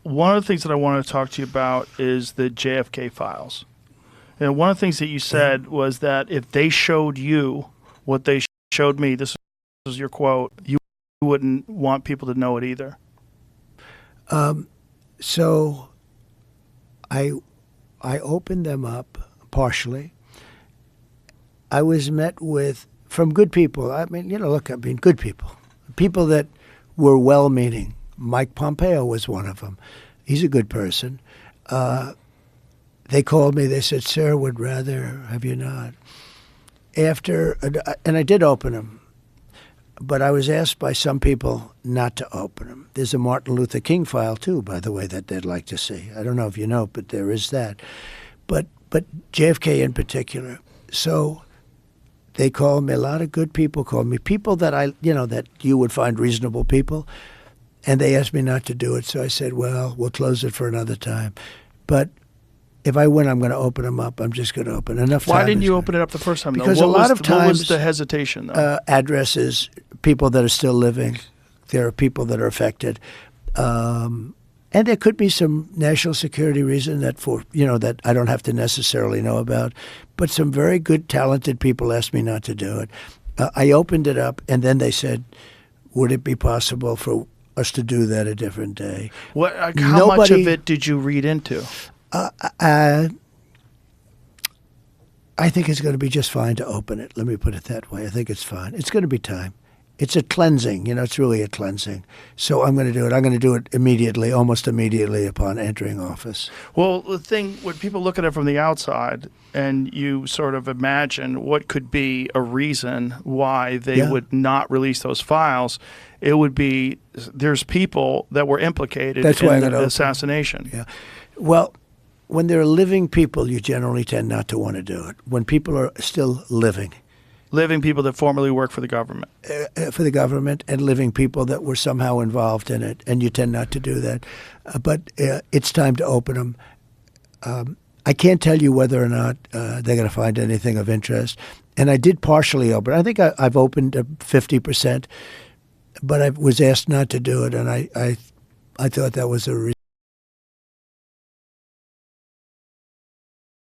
One of the things that I want to talk to you about is the JFK files. And one of the things that you said was that if they showed you what they showed me, this is your quote, you wouldn't want people to know it either. So I opened them up partially. I was met with, from good people. I mean, good people. People that were well-meaning. Mike Pompeo was one of them. He's a good person. They called me. They said, "Sir, would rather have you not." And I did open them, but I was asked by some people not to open them. There's a Martin Luther King file too, by the way, that they'd like to see. I don't know if you know, but there is that. But JFK in particular. So they called me. A lot of good people called me. People that that you would find reasonable people. And they asked me not to do it, so I said, well, we'll close it for another time. But if I win, I'm going to open them up. I'm just going to open enough time. Why didn't you open it up the first time, though? Because a lot of times, what was the hesitation, though? Addresses, people that are still living. There are people that are affected. And there could be some national security reason that I don't have to necessarily know about. But some very good, talented people asked me not to do it. I opened it up, and then they said, would it be possible for us to do that a different day? How much of it did you read into? I think it's going to be just fine to open it. Let me put it that way. I think it's fine. It's going to be time. It's a cleansing. It's really a cleansing. So I'm going to do it. I'm going to do it immediately, almost immediately upon entering office. Well, the thing, when people look at it from the outside and you sort of imagine what could be a reason why they would not release those files, it would be there's people that were implicated in the assassination. Yeah. Well, when there are living people, you generally tend not to want to do it. When people are still living people that formerly worked for the government. And living people that were somehow involved in it, and you tend not to do that. But it's time to open them. I can't tell you whether or not they're going to find anything of interest. And I did partially open. I think I've opened 50%, but I was asked not to do it, and I thought that was a